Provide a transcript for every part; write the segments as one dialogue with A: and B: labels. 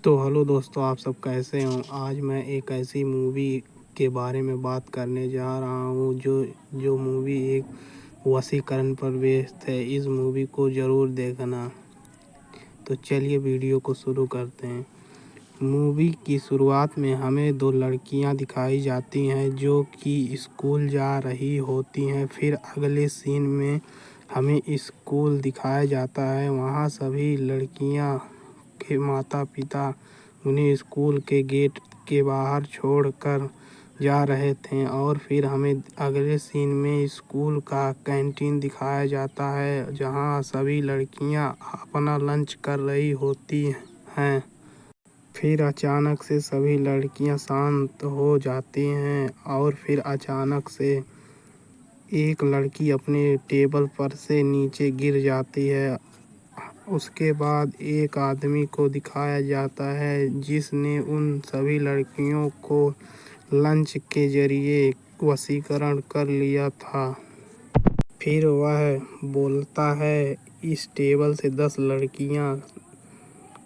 A: तो हेलो दोस्तों, आप सब कैसे हो। आज मैं एक ऐसी मूवी के बारे में बात करने जा रहा हूँ जो मूवी एक वशीकरण पर बेस्ड है। इस मूवी को ज़रूर देखना। तो चलिए वीडियो को शुरू करते हैं। मूवी की शुरुआत में हमें दो लड़कियां दिखाई जाती हैं जो कि स्कूल जा रही होती हैं। फिर अगले सीन में हमें स्कूल दिखाया जाता है। वहाँ सभी लड़कियां के माता पिता उन्हें स्कूल के गेट के बाहर छोड़कर जा रहे थे। और फिर हमें अगले सीन में स्कूल का कैंटीन दिखाया जाता है जहाँ सभी लड़कियां अपना लंच कर रही होती हैं। फिर अचानक से सभी लड़कियां शांत हो जाती हैं और फिर अचानक से एक लड़की अपने टेबल पर से नीचे गिर जाती है। उसके बाद एक आदमी को दिखाया जाता है जिसने उन सभी लड़कियों को लंच के जरिए वशीकरण कर लिया था। फिर वह बोलता है, इस टेबल से 10 लड़कियां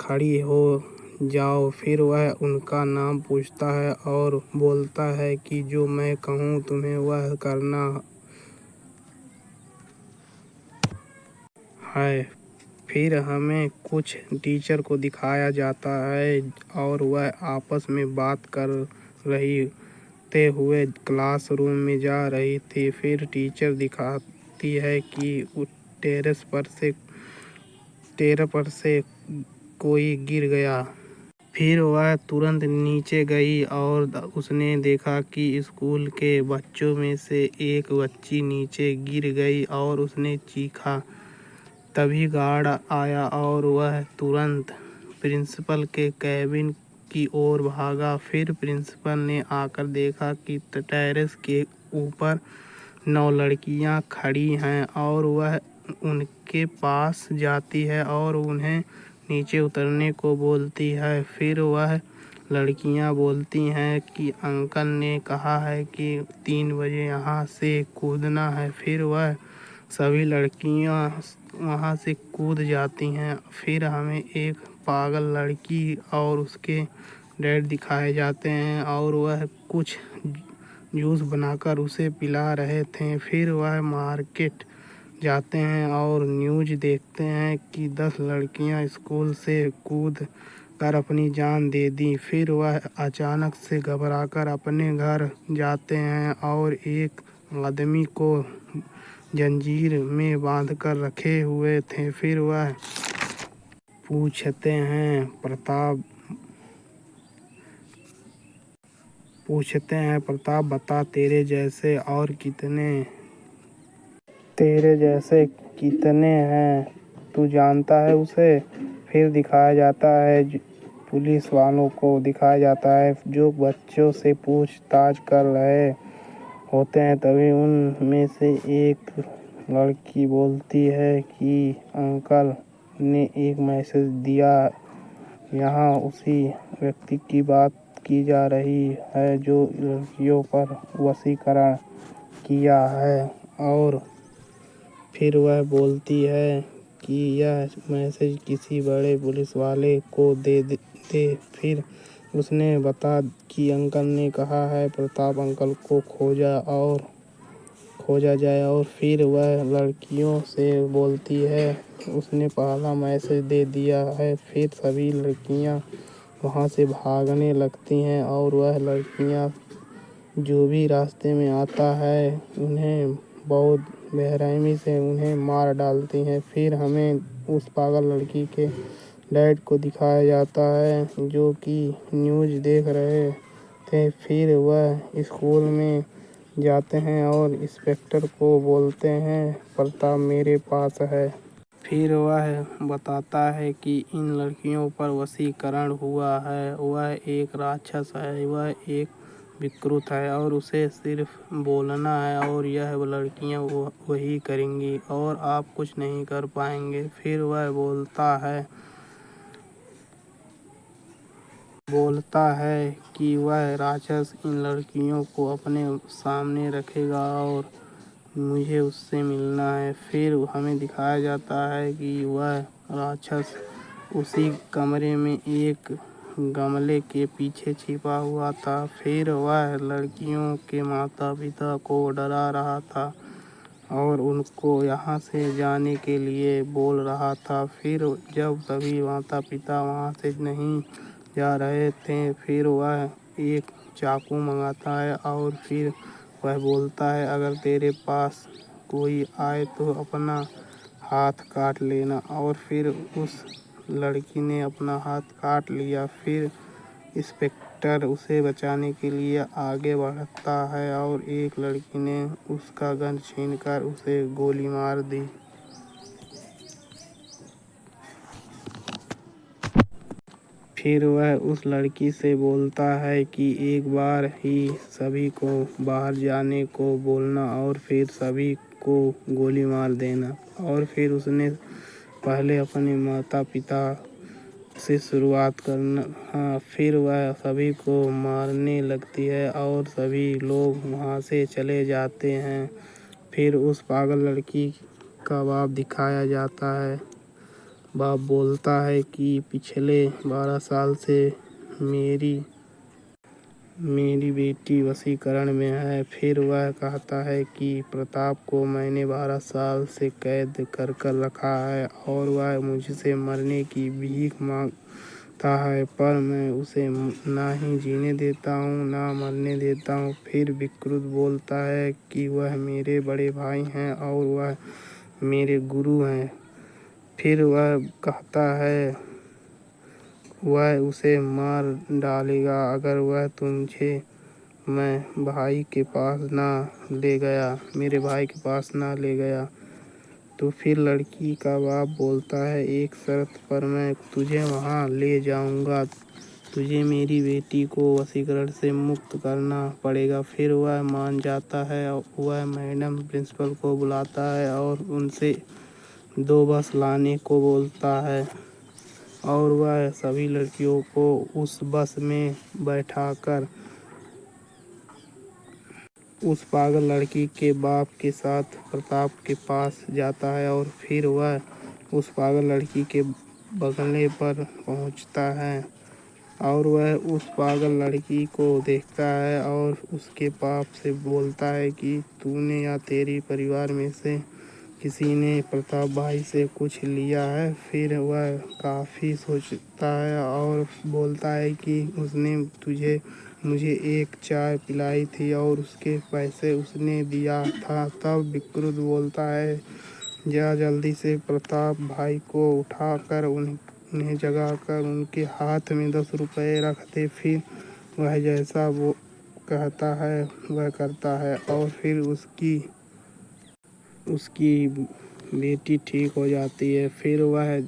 A: खड़ी हो जाओ। फिर वह उनका नाम पूछता है और बोलता है कि जो मैं कहूँ तुम्हें वह करना है। फिर हमें कुछ टीचर को दिखाया जाता है और वह आपस में बात कर रही हुए क्लासरूम में जा रही थी। फिर टीचर दिखाती है कि टेरेस पर से कोई गिर गया। फिर वह तुरंत नीचे गई और उसने देखा कि स्कूल के बच्चों में से एक बच्ची नीचे गिर गई और उसने चीखा। तभी गार्ड आया और वह तुरंत प्रिंसिपल के कैबिन की ओर भागा। फिर प्रिंसिपल ने आकर देखा कि टेरेस के ऊपर 9 लड़कियां खड़ी हैं और वह उनके पास जाती है और उन्हें नीचे उतरने को बोलती है। फिर वह लड़कियां बोलती हैं कि अंकल ने कहा है कि 3 बजे यहाँ से कूदना है। फिर वह सभी लड़कियां वहाँ से कूद जाती हैं। फिर हमें एक पागल लड़की और उसके डैड दिखाए जाते हैं और वह कुछ जूस बनाकर उसे पिला रहे थे। फिर वह मार्केट जाते हैं और न्यूज़ देखते हैं कि 10 लड़कियां स्कूल से कूद कर अपनी जान दे दी। फिर वह अचानक से घबराकर अपने घर जाते हैं और एक आदमी को जंजीर में बांधकर रखे हुए थे। फिर वह पूछते हैं प्रताप बता तेरे जैसे कितने हैं, तू जानता है उसे। फिर दिखाया जाता है पुलिस वालों को दिखाया जाता है जो बच्चों से पूछताछ कर रहे होते हैं। तभी उनमें से एक लड़की बोलती है कि अंकल ने एक मैसेज दिया। यहाँ उसी व्यक्ति की बात की जा रही है जो लड़कियों पर वशीकरण किया है। और फिर वह बोलती है कि यह मैसेज किसी बड़े पुलिस वाले को दे। फिर उसने बता कि अंकल ने कहा है प्रताप अंकल को खोजा जाए। और फिर वह लड़कियों से बोलती है उसने पहला मैसेज दे दिया है। फिर सभी लड़कियां वहां से भागने लगती हैं और वह लड़कियां जो भी रास्ते में आता है उन्हें बहुत बेरहमी से उन्हें मार डालती हैं। फिर हमें उस पागल लड़की के डैड को दिखाया जाता है जो कि न्यूज़ देख रहे थे। फिर वह स्कूल में जाते हैं और इंस्पेक्टर को बोलते हैं प्रताप मेरे पास है। फिर वह बताता है कि इन लड़कियों पर वशीकरण हुआ है। वह एक राक्षस है, वह एक विकृत है और उसे सिर्फ बोलना है और यह लड़कियां वही करेंगी और आप कुछ नहीं कर पाएंगे। फिर वह बोलता है कि वह राक्षस इन लड़कियों को अपने सामने रखेगा और मुझे उससे मिलना है। फिर हमें दिखाया जाता है कि वह राक्षस उसी कमरे में एक गमले के पीछे छिपा हुआ था। फिर वह लड़कियों के माता पिता को डरा रहा था और उनको यहाँ से जाने के लिए बोल रहा था। फिर जब सभी माता पिता वहाँ से नहीं जा रहे थे, फिर वह एक चाकू मंगाता है और फिर वह बोलता है, अगर तेरे पास कोई आए तो अपना हाथ काट लेना। और फिर उस लड़की ने अपना हाथ काट लिया। फिर इंस्पेक्टर उसे बचाने के लिए आगे बढ़ता है और एक लड़की ने उसका गन छीनकर उसे गोली मार दी। फिर वह उस लड़की से बोलता है कि एक बार ही सभी को बाहर जाने को बोलना और फिर सभी को गोली मार देना। और फिर उसने पहले अपने माता पिता से शुरुआत करना। फिर वह सभी को मारने लगती है और सभी लोग वहाँ से चले जाते हैं। फिर उस पागल लड़की का बाप दिखाया जाता है। बाप बोलता है कि पिछले 12 साल से मेरी बेटी वशीकरण में है। फिर वह कहता है कि प्रताप को मैंने 12 साल से कैद कर रखा है और वह मुझसे मरने की भीख मांगता है, पर मैं उसे ना ही जीने देता हूँ ना मरने देता हूँ। फिर विकृत बोलता है कि वह मेरे बड़े भाई हैं और वह मेरे गुरु हैं। फिर वह कहता है वह उसे मार डालेगा अगर वह तुझे मेरे भाई के पास ना ले गया। तो फिर लड़की का बाप बोलता है, एक शर्त पर मैं तुझे वहाँ ले जाऊँगा, तुझे मेरी बेटी को वशीकरण से मुक्त करना पड़ेगा। फिर वह मान जाता है। वह मैडम प्रिंसिपल को बुलाता है और उनसे 2 बस लाने को बोलता है और वह सभी लड़कियों को उस बस में बैठाकर उस पागल लड़की के बाप के साथ प्रताप के पास जाता है। और फिर वह उस पागल लड़की के बंगले पर पहुंचता है और वह उस पागल लड़की को देखता है और उसके बाप से बोलता है कि तूने या तेरे परिवार में से किसी ने प्रताप भाई से कुछ लिया है। फिर वह काफ़ी सोचता है और बोलता है कि उसने मुझे एक चाय पिलाई थी और उसके पैसे उसने दिया था। तब विकृत बोलता है, जा जल्दी से प्रताप भाई को उठाकर उन्हें जगाकर उनके हाथ में 10 रुपए रख दे। फिर वह जैसा वो कहता है वह करता है और फिर उसकी बेटी ठीक हो जाती है। फिर वह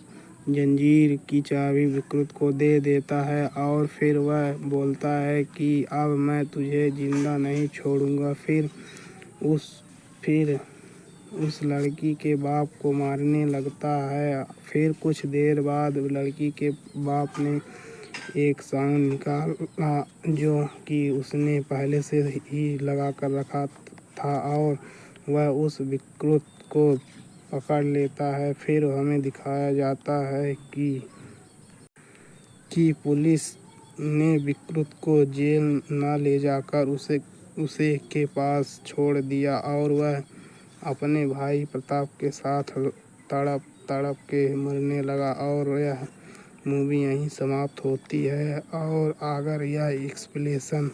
A: जंजीर की चाबी विकृत को दे देता है और फिर वह बोलता है कि अब मैं तुझे जिंदा नहीं छोड़ूंगा। फिर उस लड़की के बाप को मारने लगता है। फिर कुछ देर बाद लड़की के बाप ने एक सांड निकाला जो कि उसने पहले से ही लगा कर रखा था और वह उस विकृत को पकड़ लेता है। फिर हमें दिखाया जाता है कि पुलिस ने विकृत को जेल न ले जाकर उसे के पास छोड़ दिया और वह अपने भाई प्रताप के साथ तड़प के मरने लगा। और यह मूवी यहीं समाप्त होती है। और अगर यह एक्सप्लेनेशन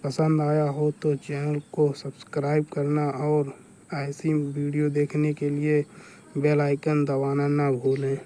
A: पसंद आया हो तो चैनल को सब्सक्राइब करना और ऐसी वीडियो देखने के लिए बेल आइकन दबाना ना भूलें।